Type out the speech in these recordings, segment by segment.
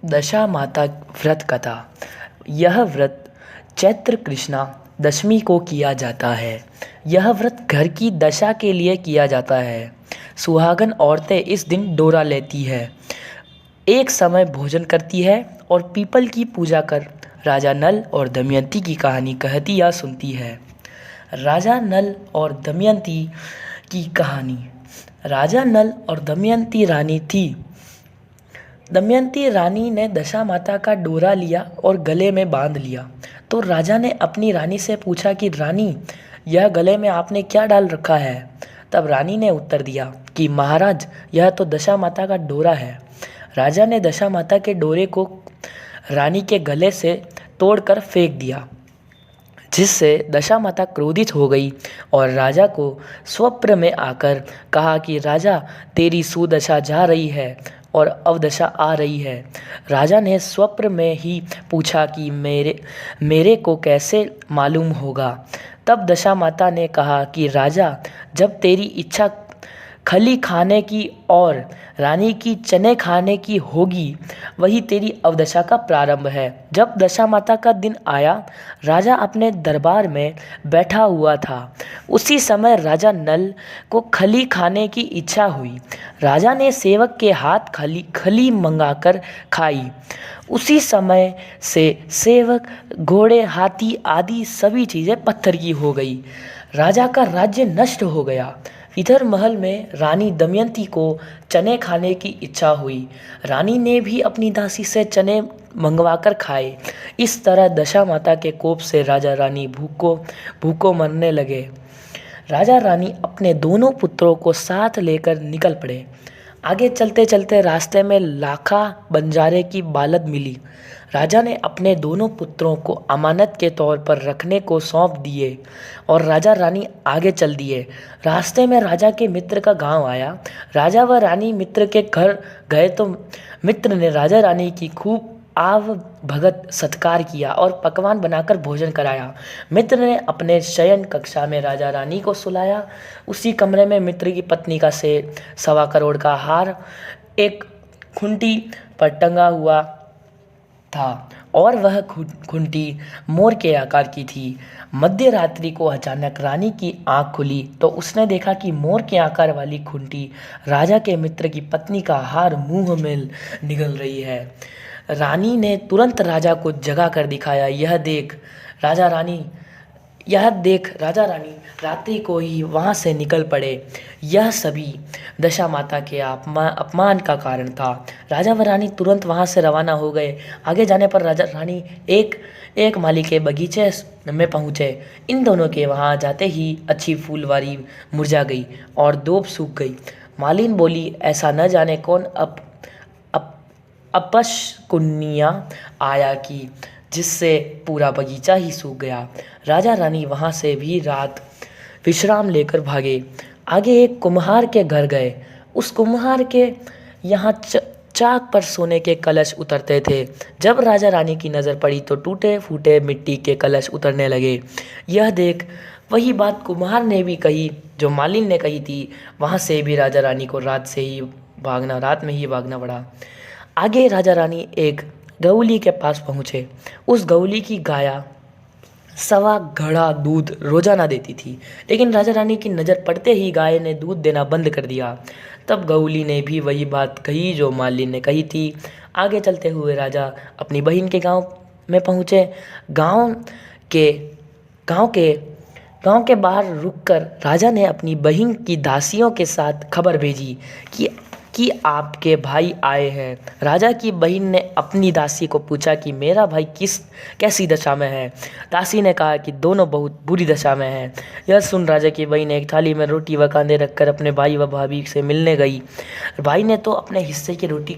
दशा माता व्रत कथा। यह व्रत चैत्र कृष्णा दशमी को किया जाता है। यह व्रत घर की दशा के लिए किया जाता है। सुहागन औरतें इस दिन डोरा लेती है, एक समय भोजन करती है और पीपल की पूजा कर राजा नल और दमयंती की कहानी कहती या सुनती है। राजा नल और दमयंती की कहानी। राजा नल और दमयंती रानी थी। दमयंती रानी ने दशा माता का डोरा लिया और गले में बांध लिया। तो राजा ने अपनी रानी से पूछा कि रानी, यह गले में आपने क्या डाल रखा है? तब रानी ने उत्तर दिया कि महाराज, यह तो दशा माता का डोरा है। राजा ने दशा माता के डोरे को रानी के गले से तोड़कर फेंक दिया, जिससे दशा माता क्रोधित हो गई और राजा को स्वप्न में आकर कहा कि राजा, तेरी सुदशा जा रही है और अवदशा आ रही है। राजा ने स्वप्न में ही पूछा कि मेरे को कैसे मालूम होगा? तब दशा माता ने कहा कि राजा, जब तेरी इच्छा खली खाने की और रानी की चने खाने की होगी, वही तेरी अवदशा का प्रारंभ है। जब दशा माता का दिन आया, राजा अपने दरबार में बैठा हुआ था। उसी समय राजा नल को खली खाने की इच्छा हुई। राजा ने सेवक के हाथ खली मंगाकर खाई। उसी समय से सेवक, घोड़े, हाथी आदि सभी चीज़ें पत्थर की हो गई। राजा का राज्य नष्ट हो गया। इधर महल में रानी दमयंती को चने खाने की इच्छा हुई। रानी ने भी अपनी दासी से चने मंगवाकर खाए। इस तरह दशा माता के कोप से राजा रानी भूखों मरने लगे। राजा रानी अपने दोनों पुत्रों को साथ लेकर निकल पड़े। आगे चलते चलते रास्ते में लाखा बंजारे की बालद मिली। राजा ने अपने दोनों पुत्रों को अमानत के तौर पर रखने को सौंप दिए और राजा रानी आगे चल दिए। रास्ते में राजा के मित्र का गांव आया। राजा व रानी मित्र के घर गए तो मित्र ने राजा रानी की खूब आव भगत सत्कार किया और पकवान बनाकर भोजन कराया। मित्र ने अपने शयन कक्षा में राजा रानी को सुलाया। उसी कमरे में मित्र की पत्नी का 1.25 करोड़ का हार एक खूंटी पर टंगा हुआ था और वह खूंटी मोर के आकार की थी। मध्य रात्रि को अचानक रानी की आंख खुली तो उसने देखा कि मोर के आकार वाली खूंटी राजा के मित्र की पत्नी का हार मुंह में निगल रही है। रानी ने तुरंत राजा को जगा कर दिखाया। यह देख राजा रानी रात्रि को ही वहाँ से निकल पड़े। यह सभी दशा माता के अपमान का कारण था। राजा व रानी तुरंत वहाँ से रवाना हो गए। आगे जाने पर राजा रानी एक माली के बगीचे में पहुँचे। इन दोनों के वहाँ जाते ही अच्छी फूलवारी मुरझा गई और दूब सूख गई। मालिन बोली, ऐसा न जाने कौन अपशकुनिया आया कि जिससे पूरा बगीचा ही सूख गया। राजा रानी वहाँ से भी रात विश्राम लेकर भागे। आगे एक कुम्हार के घर गए। उस कुम्हार के यहाँ चाक पर सोने के कलश उतरते थे। जब राजा रानी की नज़र पड़ी तो टूटे फूटे मिट्टी के कलश उतरने लगे। यह देख वही बात कुम्हार ने भी कही जो मालिन ने कही थी। वहाँ से भी राजा रानी को रात में ही भागना पड़ा। आगे राजा रानी एक गौली के पास पहुँचे। उस गौली की गाया 1.25 घड़ा दूध रोजाना देती थी, लेकिन राजा रानी की नज़र पड़ते ही गाय ने दूध देना बंद कर दिया। तब गौली ने भी वही बात कही जो मालिन ने कही थी। आगे चलते हुए राजा अपनी बहन के गांव में पहुँचे। गांव के बाहर रुककर राजा ने अपनी बहन की दासियों के साथ खबर भेजी कि आपके भाई आए हैं। राजा की बहन ने अपनी दासी को पूछा कि मेरा भाई कैसी दशा में है। दासी ने कहा कि दोनों बहुत बुरी दशा में हैं। यह सुन राजा की बहन एक थाली में रोटी व कांदे रखकर अपने भाई व भाभी से मिलने गई। भाई ने तो अपने हिस्से की रोटी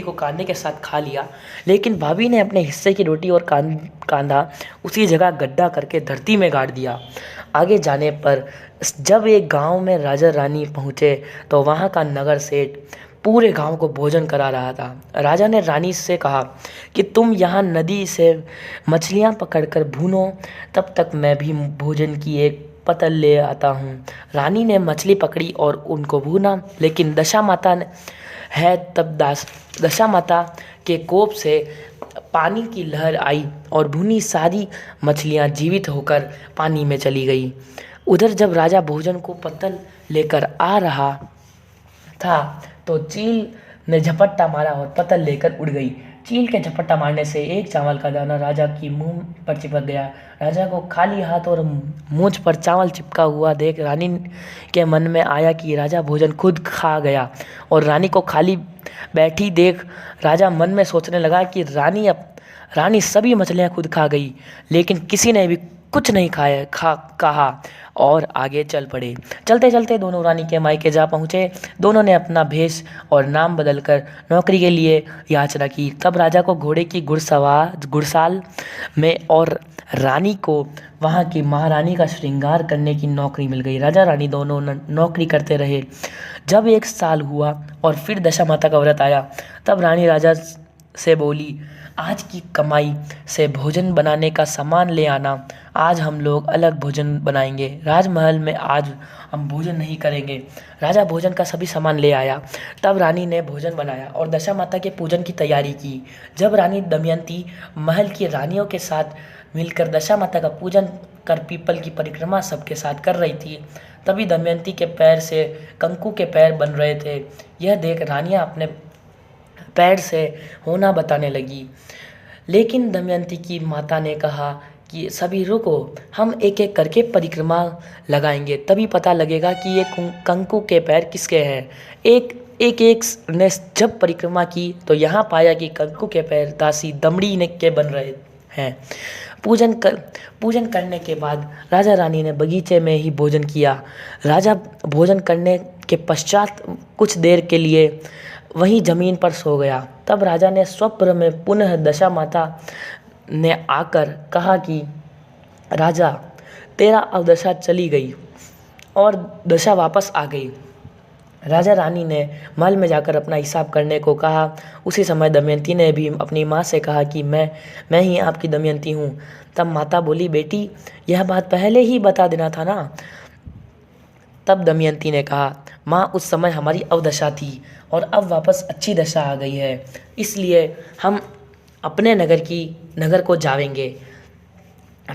को कांदे के साथ खा लिया, लेकिन भाभी ने अपने हिस्से की रोटी और कांदा उसी जगह गड्ढा करके धरती में गाड़ दिया। आगे जाने पर जब एक गांव में राजा रानी पहुँचे तो वहाँ का नगर सेठ पूरे गांव को भोजन करा रहा था। राजा ने रानी से कहा कि तुम यहाँ नदी से मछलियाँ पकड़कर भूनो, तब तक मैं भी भोजन की एक पतल ले आता हूँ। रानी ने मछली पकड़ी और उनको भूना, लेकिन दशा माता है। तब दशा माता के कोप से पानी की लहर आई और भुनी सारी मछलियाँ जीवित होकर पानी में चली गई। उधर जब राजा भोजन को पत्तल लेकर आ रहा था तो चील ने झपट्टा मारा और पत्तल लेकर उड़ गई। चील के झपट्टा मारने से एक चावल का दाना राजा की मुंह पर चिपक गया। राजा को खाली हाथ और मूंछ पर चावल चिपका हुआ देख रानी के मन में आया कि राजा भोजन खुद खा गया, और रानी को खाली बैठी देख राजा मन में सोचने लगा कि रानी सभी मछलियाँ खुद खा गई, लेकिन किसी ने भी कुछ नहीं कहा और आगे चल पड़े। चलते चलते दोनों रानी के मायके जा पहुँचे। दोनों ने अपना भेष और नाम बदलकर नौकरी के लिए याचना की। तब राजा को घोड़े की घुड़साल में और रानी को वहाँ की महारानी का श्रृंगार करने की नौकरी मिल गई। राजा रानी दोनों नौकरी करते रहे। जब 1 साल हुआ और फिर दशा माता का व्रत आया, तब रानी राजा से बोली, आज की कमाई से भोजन बनाने का सामान ले आना। आज हम लोग अलग भोजन बनाएंगे। राजमहल में आज हम भोजन नहीं करेंगे। राजा भोजन का सभी सामान ले आया। तब रानी ने भोजन बनाया और दशा माता के पूजन की तैयारी की। जब रानी दमयंती महल की रानियों के साथ मिलकर दशा माता का पूजन कर पीपल की परिक्रमा सबके साथ कर रही थी, तभी दमयंती के पैर से कंकु के पैर बन रहे थे। यह देख रानियाँ अपने पैर से होना बताने लगी, लेकिन दमयंती की माता ने कहा कि सभी रुको, हम एक एक करके परिक्रमा लगाएंगे, तभी पता लगेगा कि ये कंकु के पैर किसके हैं। एक ने जब परिक्रमा की तो यहाँ पाया कि कंकु के पैर दासी दमड़ी ने के बन रहे हैं। पूजन करने के बाद राजा रानी ने बगीचे में ही भोजन किया। राजा भोजन करने के पश्चात कुछ देर के लिए वहीं जमीन पर सो गया। तब राजा ने स्वप्न में पुनः दशा माता ने आकर कहा कि राजा, तेरा अवदशा चली गई और दशा वापस आ गई। राजा रानी ने महल में जाकर अपना हिसाब करने को कहा। उसी समय दमयंती ने भी अपनी माँ से कहा कि मैं ही आपकी दमयंती हूँ। तब माता बोली, बेटी, यह बात पहले ही बता देना था ना। तब दमयंती ने कहा, माँ, उस समय हमारी अवदशा थी और अब वापस अच्छी दशा आ गई है, इसलिए हम अपने नगर को जाएंगे।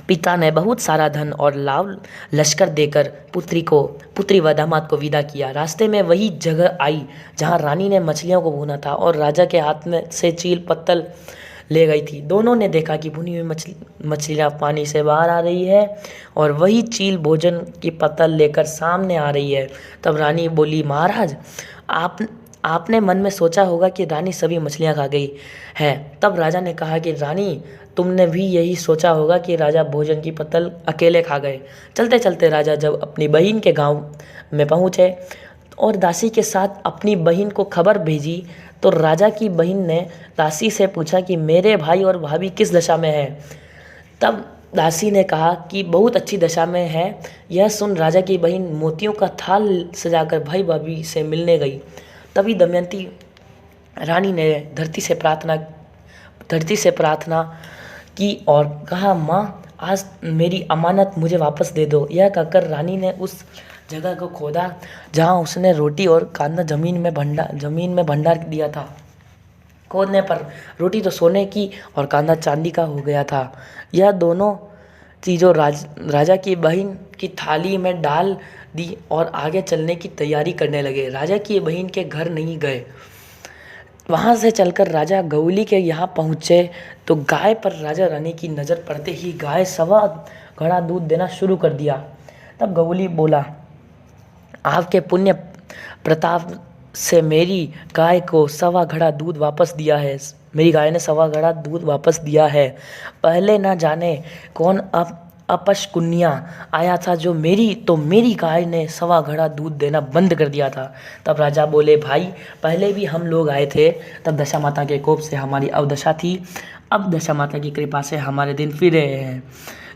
पिता ने बहुत सारा धन और लाव लश्कर देकर पुत्री व दामाद को विदा किया। रास्ते में वही जगह आई जहाँ रानी ने मछलियों को भूना था और राजा के हाथ में से चील पत्तल ले गई थी। दोनों ने देखा कि भुनी हुई मछलियाँ पानी से बाहर आ रही है और वही चील भोजन की पत्तल लेकर सामने आ रही है। तब रानी बोली, महाराज, आपने मन में सोचा होगा कि रानी सभी मछलियाँ खा गई है। तब राजा ने कहा कि रानी, तुमने भी यही सोचा होगा कि राजा भोजन की पत्तल अकेले खा गए। चलते चलते राजा जब अपनी बहन के गांव में पहुँचे और दासी के साथ अपनी बहन को खबर भेजी, तो राजा की बहन ने दासी से पूछा कि मेरे भाई और भाभी किस दशा में है। तब दासी ने कहा कि बहुत अच्छी दशा में है। यह सुन राजा की बहन मोतियों का थाल सजाकर भाई भाभी से मिलने गई। तभी दमयंती रानी ने धरती से प्रार्थना की और कहा, माँ, आज मेरी अमानत मुझे वापस दे दो। यह कहकर रानी ने उस जगह को खोदा जहाँ उसने रोटी और कांदा जमीन में भंडार दिया था। खोदने पर रोटी तो सोने की और कांदा चांदी का हो गया था। यह दोनों चीज़ों राजा की बहन की थाली में डाल दी और आगे चलने की तैयारी करने लगे। राजा की बहन के घर नहीं गए। वहाँ से चलकर राजा गौली के यहाँ पहुँचे तो गाय पर राजा रानी की नज़र पड़ते ही गाय सवा घड़ा दूध देना शुरू कर दिया। तब गौली बोला, आपके पुण्य प्रताप से मेरी गाय को सवा घड़ा दूध वापस दिया है। मेरी गाय ने सवा घड़ा दूध वापस दिया है। पहले ना जाने कौन अपशकुनिया आया था जो मेरी गाय ने सवा घड़ा दूध देना बंद कर दिया था। तब राजा बोले, भाई, पहले भी हम लोग आए थे, तब दशा माता के कोप से हमारी अवदशा थी। अब दशा माता की कृपा से हमारे दिन फिर रहे हैं।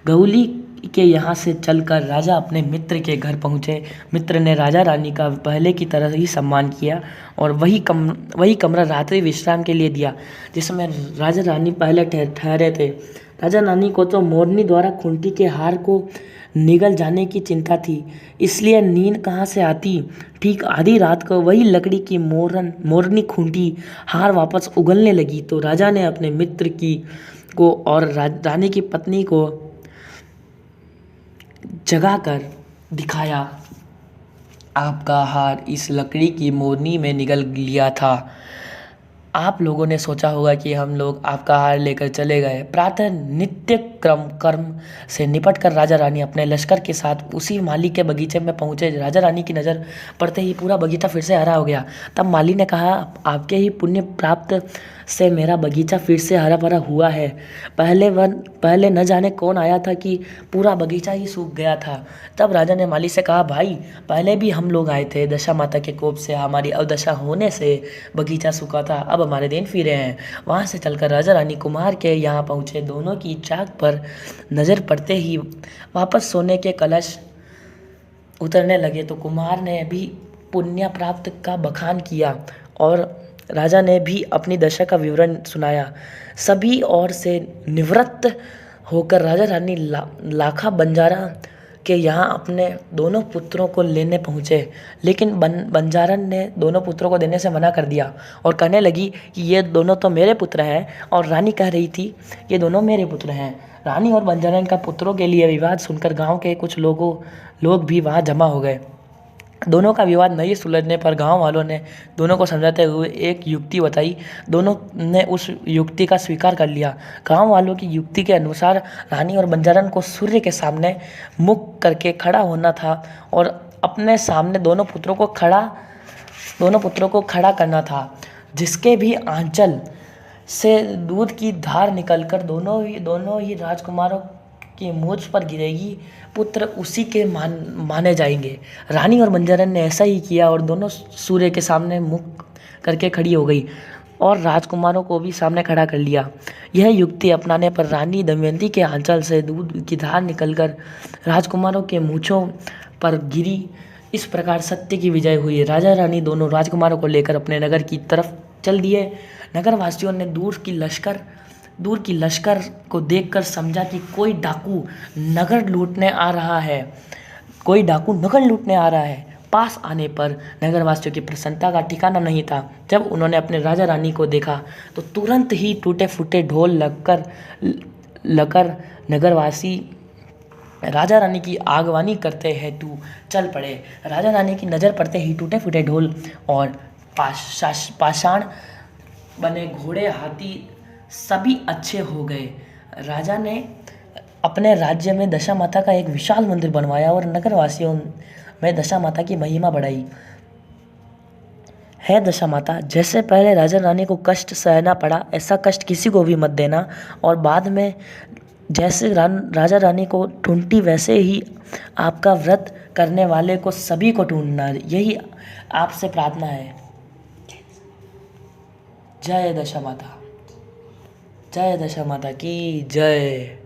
गौली के यहाँ से चलकर राजा अपने मित्र के घर पहुँचे। मित्र ने राजा रानी का पहले की तरह ही सम्मान किया और वही कमरा रात्रि विश्राम के लिए दिया जिसमें राजा रानी पहले ठहरे थे। राजा रानी को तो मोरनी द्वारा खूंटी के हार को निगल जाने की चिंता थी, इसलिए नींद कहाँ से आती। ठीक आधी रात को वही लकड़ी की मोरनी खूंटी हार वापस उगलने लगी तो राजा ने अपने मित्र की को और रानी की पत्नी को जगाकर दिखाया, आपका हार इस लकड़ी की मोरनी में निगल लिया था। आप लोगों ने सोचा होगा कि हम लोग आपका हार लेकर चले गए। प्रातः नित्य कर्म से निपट कर राजा रानी अपने लश्कर के साथ उसी माली के बगीचे में पहुंचे। राजा रानी की नज़र पड़ते ही पूरा बगीचा फिर से हरा हो गया। तब माली ने कहा, आपके ही पुण्य प्राप्त से मेरा बगीचा फिर से हरा भरा हुआ है। पहले न जाने कौन आया था कि पूरा बगीचा ही सूख गया था। तब राजा ने माली से कहा, भाई पहले भी हम लोग आए थे, दशा माता के कोप से हमारी अवदशा होने से बगीचा सूखा था, अब हमारे दिन फिरे हैं। वहाँ से चलकर राजा रानी कुमार के यहाँ पहुँचे। दोनों की चाक पर नज़र पड़ते ही वापस सोने के कलश उतरने लगे तो कुमार ने भी पुण्य प्राप्त का बखान किया और राजा ने भी अपनी दशा का विवरण सुनाया। सभी ओर से निवृत्त होकर राजा रानी लाखा बंजारा के यहाँ अपने दोनों पुत्रों को लेने पहुँचे, लेकिन बंजारन ने दोनों पुत्रों को देने से मना कर दिया और कहने लगी कि ये दोनों तो मेरे पुत्र हैं, और रानी कह रही थी ये दोनों मेरे पुत्र हैं। रानी और बंजारन का पुत्रों के लिए विवाद सुनकर गांव के कुछ लोग भी वहां जमा हो गए। दोनों का विवाद नहीं सुलझने पर गांव वालों ने दोनों को समझाते हुए एक युक्ति बताई। दोनों ने उस युक्ति का स्वीकार कर लिया। गांव वालों की युक्ति के अनुसार रानी और बंजारन को सूर्य के सामने मुख करके खड़ा होना था और अपने सामने दोनों पुत्रों को खड़ा करना था। जिसके भी आंचल से दूध की धार निकलकर दोनों ही राजकुमारों की मूंछ पर गिरेगी, पुत्र उसी के माने जाएंगे। रानी और बंजारन ने ऐसा ही किया और दोनों सूर्य के सामने मुख करके खड़ी हो गई और राजकुमारों को भी सामने खड़ा कर लिया। यह युक्ति अपनाने पर रानी दमयंती के आंचल से दूध की धार निकलकर राजकुमारों के मूंछों पर गिरी। इस प्रकार सत्य की विजय हुई। राजा रानी दोनों राजकुमारों को लेकर अपने नगर की तरफ चल दिए। नगर वासियों ने दूर की लश्कर को देखकर समझा कि कोई डाकू नगर लूटने आ रहा है। पास आने पर नगरवासियों की प्रसन्नता का ठिकाना नहीं था। जब उन्होंने अपने राजा रानी को देखा तो तुरंत ही टूटे फूटे ढोल लगकर नगरवासी राजा रानी की आगवानी करते हेतु चल पड़े। राजा रानी की नज़र पड़ते ही टूटे फूटे ढोल और पाषाण बने घोड़े, हाथी सभी अच्छे हो गए। राजा ने अपने राज्य में दशा माता का एक विशाल मंदिर बनवाया और नगरवासियों में दशा माता की महिमा बढ़ाई। है दशा माता, जैसे पहले राजा रानी को कष्ट सहना पड़ा, ऐसा कष्ट किसी को भी मत देना, और बाद में जैसे राजा रानी को ढूंढती वैसे ही आपका व्रत करने वाले को सभी को ढूंढना। यही आपसे प्रार्थना है। जय दशा माता, जय दशा माता की जय।